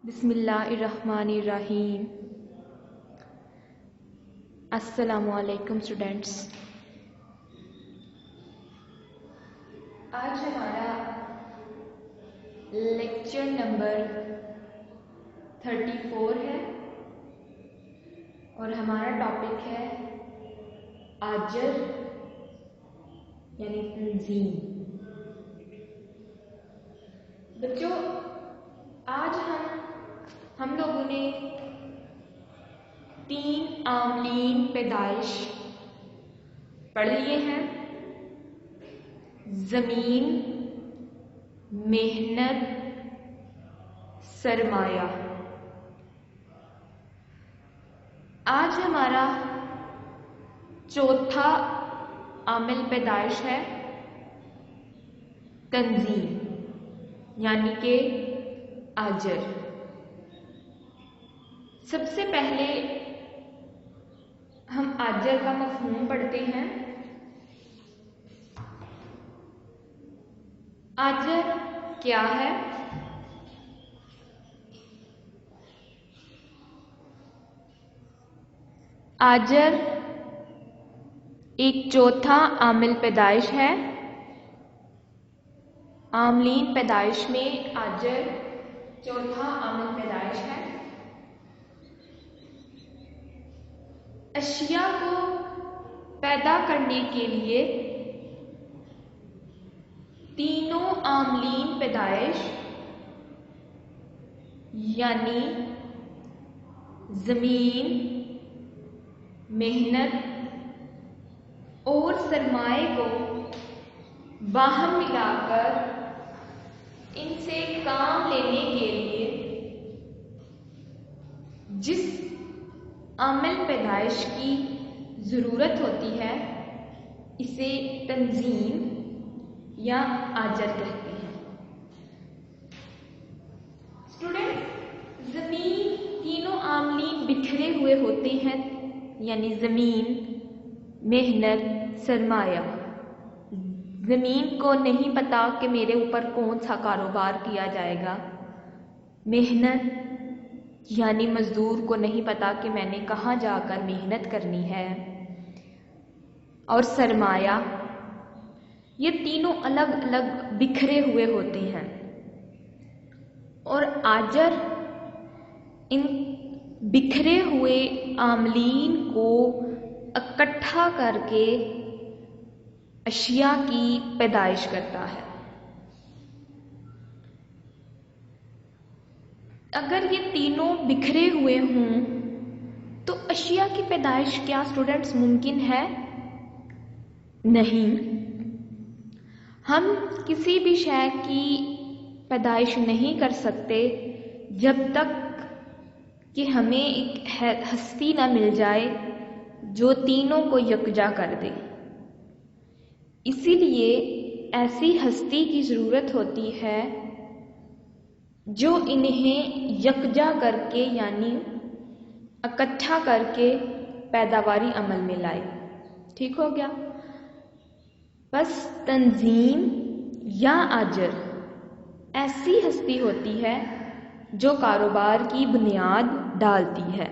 بسم اللہ الرحمن الرحیم۔ السلام علیکم اسٹوڈینٹس، آج ہمارا لیکچر نمبر 34 ہے اور ہمارا ٹاپک ہے آجر یعنی تنظیم۔ بچوں، آج ہم لوگوں نے 3 عاملین پیدائش پڑھ لیے ہیں: زمین، محنت، سرمایہ۔ آج ہمارا چوتھا عامل پیدائش ہے تنظیم یعنی کہ آجر۔ سب سے پہلے ہم آجر کا مفہوم پڑھتے ہیں۔ آجر کیا ہے؟ آجر ایک چوتھا عامل پیدائش ہے۔ عاملین پیدائش میں آجر چوتھا عامل پیدائش ہے۔ اشیاء کو پیدا کرنے کے لیے تینوں عاملین پیدائش یعنی زمین، محنت اور سرمائے کو باہم ملا کر ان سے کام لینے کے لیے جس عامل پیدائش کی ضرورت ہوتی ہے اسے تنظیم یا آجر کہتے ہیں۔ اسٹوڈنٹ، زمین تینوں عاملین بکھرے ہوئے ہوتے ہیں یعنی زمین، محنت، سرمایہ۔ زمین کو نہیں پتا کہ میرے اوپر کون سا کاروبار کیا جائے گا۔ محنت یعنی مزدور کو نہیں پتا کہ میں نے کہاں جا کر محنت کرنی ہے۔ اور سرمایہ، یہ تینوں الگ الگ بکھرے ہوئے ہوتے ہیں اور آجر ان بکھرے ہوئے عاملین کو اکٹھا کر کے اشیاء کی پیدائش کرتا ہے۔ اگر یہ تینوں بکھرے ہوئے ہوں تو اشیاء کی پیدائش کیا اسٹوڈنٹس ممکن ہے؟ نہیں۔ ہم کسی بھی شے کی پیدائش نہیں کر سکتے جب تک کہ ہمیں ایک ہستی نہ مل جائے جو تینوں کو یکجا کر دے۔ اسی لیے ایسی ہستی کی ضرورت ہوتی ہے جو انہیں یکجا کر کے یعنی اکٹھا کر کے پیداواری عمل میں لائے۔ ٹھیک ہو گیا؟ بس تنظیم یا آجر ایسی ہستی ہوتی ہے جو کاروبار کی بنیاد ڈالتی ہے۔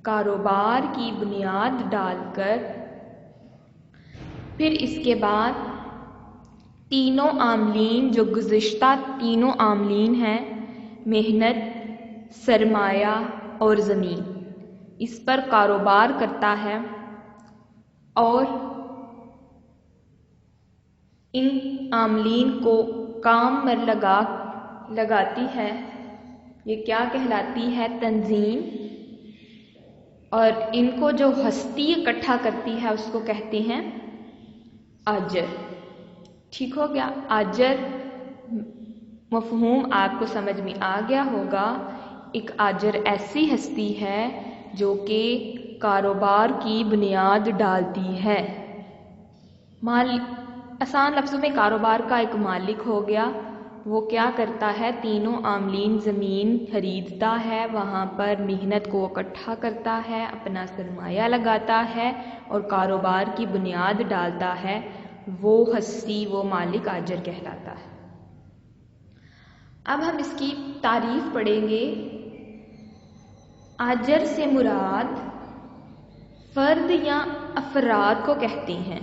کاروبار کی بنیاد ڈال کر پھر اس کے بعد تینوں عاملین جو گزشتہ تینوں عاملین ہیں محنت، سرمایہ اور زمین، اس پر کاروبار کرتا ہے اور ان عاملین کو کام میں لگاتی ہے۔ یہ کیا کہلاتی ہے؟ تنظیم۔ اور ان کو جو ہستی اکٹھا کرتی ہے اس کو کہتے ہیں آجر۔ ٹھیک ہو گیا؟ آجر مفہوم آپ کو سمجھ میں آ گیا ہوگا۔ ایک آجر ایسی ہستی ہے جو کہ کاروبار کی بنیاد ڈالتی ہے۔ آسان لفظوں میں کاروبار کا ایک مالک ہو گیا۔ وہ کیا کرتا ہے؟ تینوں عاملین زمین خریدتا ہے، وہاں پر محنت کو اکٹھا کرتا ہے، اپنا سرمایہ لگاتا ہے اور کاروبار کی بنیاد ڈالتا ہے۔ وہ ہستی، وہ مالک آجر کہلاتا ہے۔ اب ہم اس کی تعریف پڑھیں گے۔ آجر سے مراد فرد یا افراد کو کہتے ہیں۔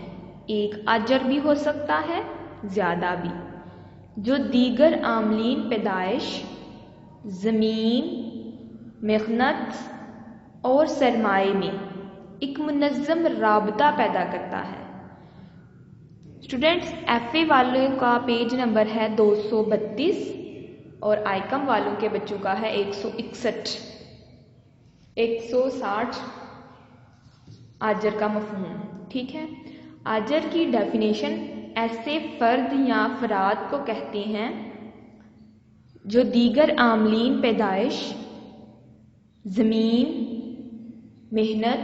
ایک آجر بھی ہو سکتا ہے، زیادہ بھی، جو دیگر عاملین پیدائش، زمین، محنت اور سرمایے میں ایک منظم رابطہ پیدا کرتا ہے۔ اسٹوڈینٹس، ایف اے والوں کا پیج نمبر ہے 232 اور آئی کم والوں کے بچوں کا ہے 161 160 آجر کا مفہوم، ٹھیک ہے۔ آجر کی ڈیفینیشن ایسے فرد یا افراد کو کہتے ہیں جو دیگر عاملین پیدائش، زمین، محنت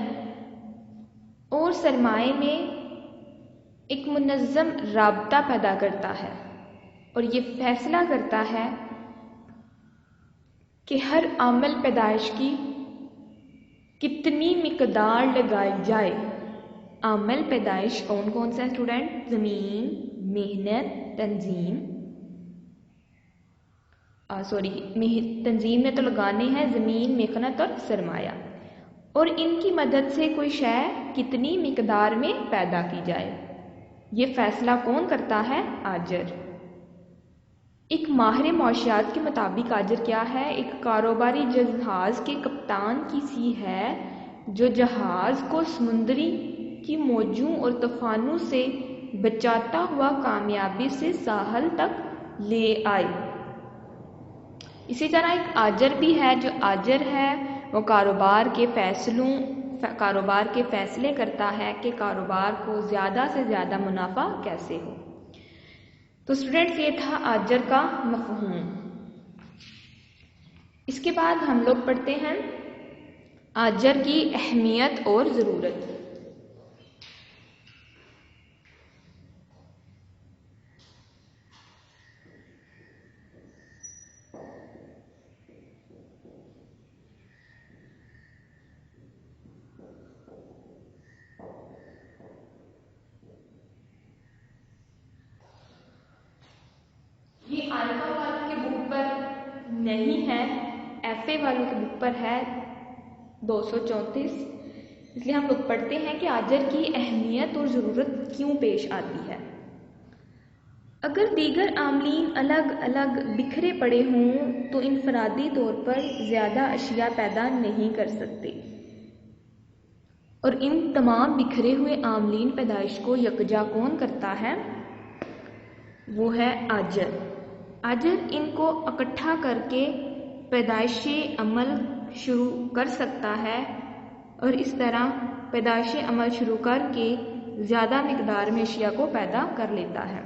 اور سرمایے میں ایک منظم رابطہ پیدا کرتا ہے اور یہ فیصلہ کرتا ہے کہ ہر عامل پیدائش کی کتنی مقدار لگائی جائے۔ عامل پیدائش کون کون سے اسٹوڈنٹ؟ زمین، محنت، تنظیم میں تو لگانے ہیں زمین، محنت اور سرمایہ، اور ان کی مدد سے کوئی شے کتنی مقدار میں پیدا کی جائے، یہ فیصلہ کون کرتا ہے؟ آجر۔ ایک ماہر معاشیات کے مطابق آجر کیا ہے؟ ایک کاروباری جہاز کے کپتان کی سی ہے جو جہاز کو سمندری کی موجوں اور طوفانوں سے بچاتا ہوا کامیابی سے ساحل تک لے آئے۔ اسی طرح ایک آجر بھی ہے، جو آجر ہے وہ کاروبار کے فیصلے کرتا ہے کہ کاروبار کو زیادہ سے زیادہ منافع کیسے ہو۔ تو اسٹوڈنٹس، یہ تھا آجر کا مفہوم۔ اس کے بعد ہم لوگ پڑھتے ہیں آجر کی اہمیت اور ضرورت۔ یہ آلفا والوں کے بک پر نہیں ہے، ایف اے والوں کے بک پر ہے 234، اس لیے ہم لوگ پڑھتے ہیں کہ آجر کی اہمیت اور ضرورت کیوں پیش آتی ہے۔ اگر دیگر عاملین الگ الگ بکھرے پڑے ہوں تو انفرادی طور پر زیادہ اشیاء پیدا نہیں کر سکتے، اور ان تمام بکھرے ہوئے عاملین پیدائش کو یکجا کون کرتا ہے؟ وہ ہے آجر۔ آجر ان کو اکٹھا کر کے پیدائشی عمل شروع کر سکتا ہے اور اس طرح پیدائشی عمل شروع کر کے زیادہ مقدار میں اشیاء کو پیدا کر لیتا ہے۔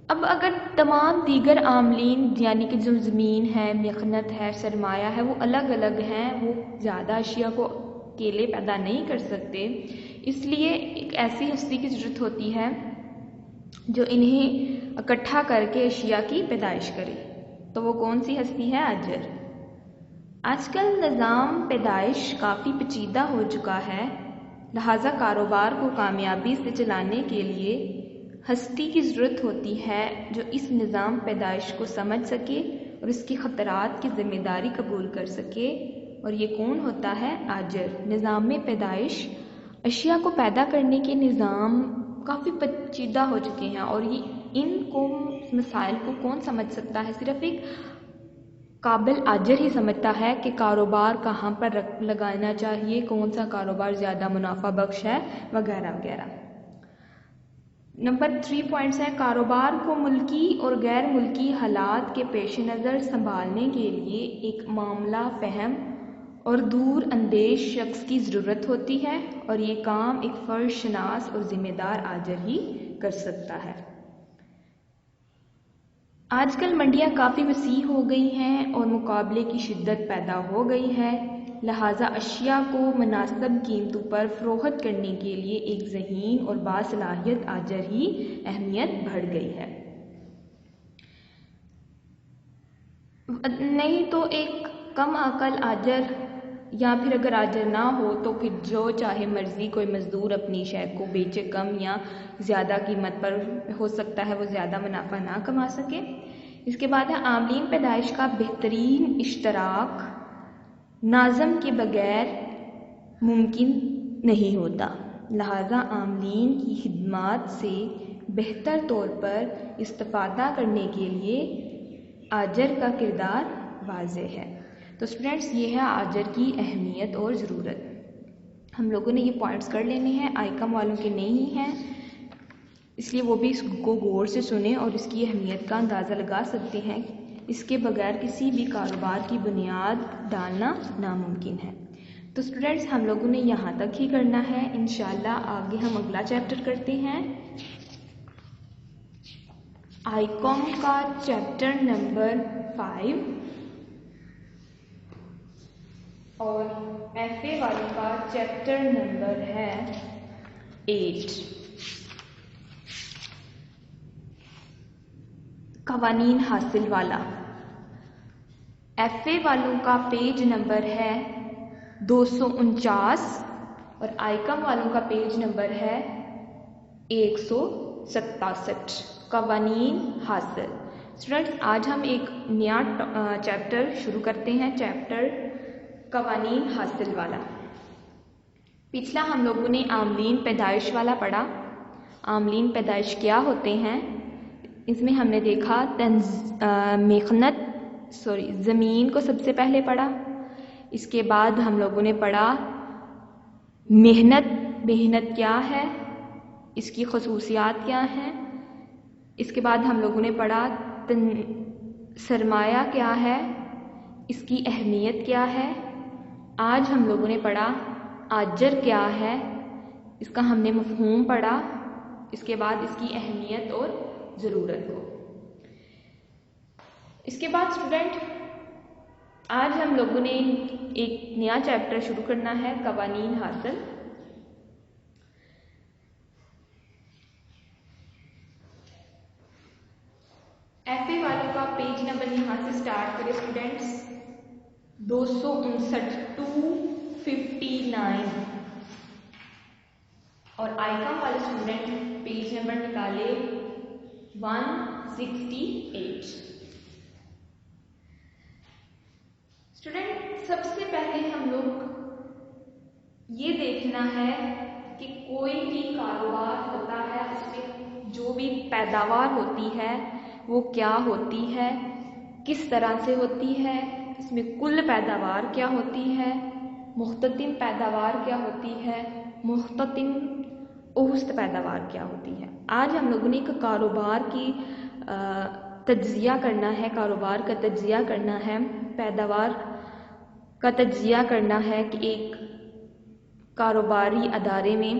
اب اگر تمام دیگر عاملین یعنی کہ جو زمین ہے، محنت ہے، سرمایہ ہے، وہ الگ الگ ہیں، وہ زیادہ اشیاء کو اکیلے پیدا نہیں کر سکتے، اس لیے ایک ایسی ہستی کی ضرورت ہوتی ہے جو انہیں اکٹھا کر کے اشیاء کی پیدائش کرے۔ تو وہ کون سی ہستی ہے؟ آجر۔ آج کل نظام پیدائش کافی پیچیدہ ہو چکا ہے، لہٰذا کاروبار کو کامیابی سے چلانے کے لیے ہستی کی ضرورت ہوتی ہے جو اس نظام پیدائش کو سمجھ سکے اور اس کی خطرات کی ذمہ داری قبول کر سکے، اور یہ کون ہوتا ہے؟ آجر۔ نظام میں پیدائش، اشیاء کو پیدا کرنے کے نظام کافی پیچیدہ ہو چکے ہیں، اور ان مسائل کو کون سمجھ سکتا ہے؟ صرف ایک قابل آجر ہی سمجھتا ہے کہ کاروبار کہاں پر لگانا چاہیے، کون سا کاروبار زیادہ منافع بخش ہے، وغیرہ وغیرہ۔ نمبر 3 پوائنٹس ہے، کاروبار کو ملکی اور غیر ملکی حالات کے پیش نظر سنبھالنے کے لیے ایک معاملہ فہم اور دور اندیش شخص کی ضرورت ہوتی ہے، اور یہ کام ایک فرد شناس اور ذمہ دار آجر ہی کر سکتا ہے۔ آج کل منڈیاں کافی وسیع ہو گئی ہیں اور مقابلے کی شدت پیدا ہو گئی ہے، لہٰذا اشیاء کو مناسب قیمتوں پر فروخت کرنے کے لیے ایک ذہین اور باصلاحیت آجر ہی اہمیت بڑھ گئی ہے۔ نہیں تو ایک کم عقل آجر، یا پھر اگر آجر نہ ہو تو پھر جو چاہے مرضی کوئی مزدور اپنی شے کو بیچے کم یا زیادہ قیمت پر، ہو سکتا ہے وہ زیادہ منافع نہ کما سکے۔ اس کے بعد ہے عاملین پیدائش کا بہترین اشتراک ناظم کے بغیر ممکن نہیں ہوتا، لہذا عاملین کی خدمات سے بہتر طور پر استفادہ کرنے کے لیے آجر کا کردار واضح ہے۔ تو اسٹوڈینٹس یہ ہے آجر کی اہمیت اور ضرورت۔ ہم لوگوں نے یہ پوائنٹس کر لینے ہیں، آئکم والوں کے نہیں ہیں، اس لیے وہ بھی اس کو غور سے سنیں اور اس کی اہمیت کا اندازہ لگا سکتے ہیں۔ اس کے بغیر کسی بھی کاروبار کی بنیاد ڈالنا ناممکن ہے۔ تو اسٹوڈینٹس ہم لوگوں نے یہاں تک ہی کرنا ہے، انشاءاللہ آگے ہم اگلا چیپٹر کرتے ہیں، آئکم کا چیپٹر نمبر 5 اور ایف اے والے کا چیپٹر نمبر ہے 8۔ قوانین حاصل والا ایف اے والوں کا پیج نمبر ہے 249 اور آئکم والوں کا پیج نمبر ہے 167۔ قوانین حاصل۔ اسٹوڈینٹس آج ہم ایک نیا چیپٹر شروع کرتے ہیں، چیپٹر قوانین حاصل والا۔ پچھلا ہم لوگوں نے عاملین پیدائش والا پڑھا۔ عاملین پیدائش کیا ہوتے ہیں؟ اس میں ہم نے دیکھا زمین کو سب سے پہلے پڑھا، اس کے بعد ہم لوگوں نے پڑھا محنت کیا ہے، اس کی خصوصیات کیا ہیں، اس کے بعد ہم لوگوں نے پڑھا سرمایہ کیا ہے، اس کی اہمیت کیا ہے۔ آج ہم لوگوں نے پڑھا آجر کیا ہے، اس کا ہم نے مفہوم پڑھا، اس کے بعد اس کی اہمیت اور ضرورت کو۔ اس کے بعد اسٹوڈنٹ آج ہم لوگوں نے ایک نیا چیپٹر شروع کرنا ہے، قوانین حاصل۔ ایف اے والوں کا پیج نمبر یہاں سے سٹارٹ کرے اسٹوڈینٹس 259 259 اور آئکم والے اسٹوڈنٹ پیج نمبر نکالے 168۔ اسٹوڈنٹ سب سے پہلے ہم لوگ یہ دیکھنا ہے کہ کوئی بھی کاروبار ہوتا ہے، اس میں جو بھی پیداوار ہوتی ہے وہ کیا ہوتی ہے، کس طرح سے ہوتی ہے، اس میں کل پیداوار کیا ہوتی ہے، مختتم پیداوار کیا ہوتی ہے، مختتم اوسط پیداوار کیا ہوتی ہے۔ آج ہم لوگوں نے ایک کاروبار کی تجزیہ کرنا ہے، کاروبار کا تجزیہ کرنا ہے، پیداوار کا تجزیہ کرنا ہے کہ ایک کاروباری ادارے میں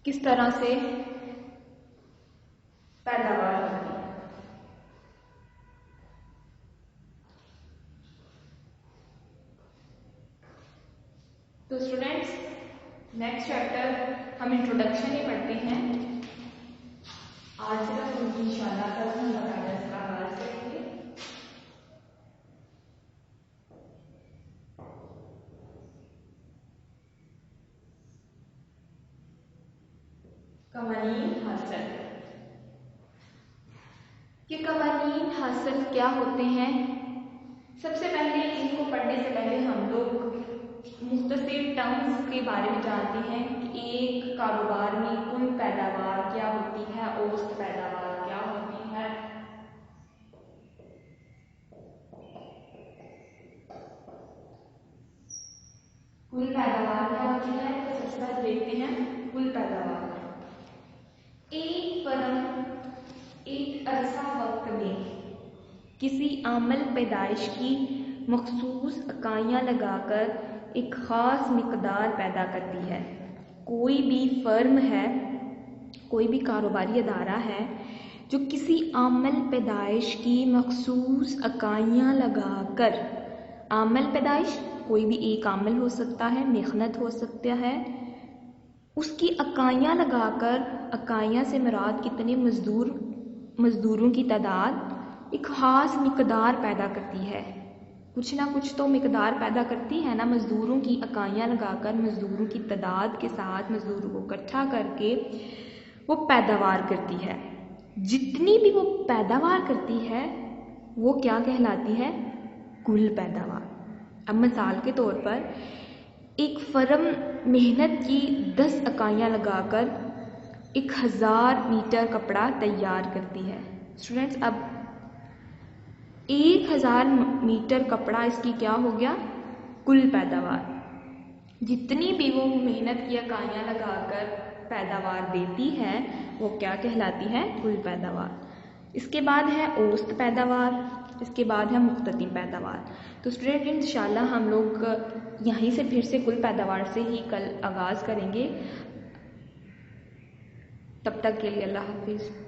کس طرح سے پیداوار ہوتی ہے۔ تو اسٹوڈینٹس نیکسٹ چیپٹر ہم انٹروڈکشن ہی پڑھتے ہیں، آج صرف ان کی انشاءاللہ کل ہم باقاعدہ اس کا آغاز کریں گے۔ قوانین حاصل کہ قوانین حاصل کیا ہوتے ہیں؟ سب سے پہلے ان کو پڑھنے سے پہلے ہم لوگ مختصر ٹرمز کے بارے میں جانتے ہیں کہ ایک کاروبار میں کل پیداوار کیا ہوتی ہے، اوسط پیداوار کیا ہوتی ہے۔ کل پیداوار کیا ہوتی ہے؟ تو سب سے پہلے دیکھتے ہیں کل پیداوار۔ ایک فرم ایک عرصہ وقت میں کسی عمل پیدائش کی مخصوص اکائیاں لگا کر ایک خاص مقدار پیدا کرتی ہے۔ کوئی بھی فرم ہے، کوئی بھی کاروباری ادارہ ہے جو کسی عمل پیدائش کی مخصوص اکائیاں لگا کر، عمل پیدائش کوئی بھی ایک عمل ہو سکتا ہے، محنت ہو سکتا ہے، اس کی اکائیاں لگا کر، اکائیاں سے مراد کتنے مزدوروں کی تعداد، ایک خاص مقدار پیدا کرتی ہے۔ کچھ نہ کچھ تو مقدار پیدا کرتی ہے نا، مزدوروں کی اکائیاں لگا کر، مزدوروں کی تعداد کے ساتھ مزدوروں کو اکٹھا کر کے وہ پیداوار کرتی ہے۔ جتنی بھی وہ پیداوار کرتی ہے وہ کیا کہلاتی ہے؟ کل پیداوار۔ اب مثال کے طور پر ایک فرم محنت کی 10 اکائیاں لگا کر 1000 میٹر کپڑا تیار کرتی ہے۔ اسٹوڈنٹس، اب 1000 میٹر کپڑا اس کی کیا ہو گیا؟ کل پیداوار۔ جتنی بھی وہ محنت کی اکائیاں لگا کر پیداوار دیتی ہے وہ کیا کہلاتی ہے؟ کل پیداوار۔ اس کے بعد ہے اوسط پیداوار، اس کے بعد ہے مختتم پیداوار۔ تو اسٹوڈنٹ انشاءاللہ ہم لوگ یہیں سے پھر سے کل پیداوار سے ہی کل آغاز کریں گے۔ تب تک کے لیے اللہ حافظ۔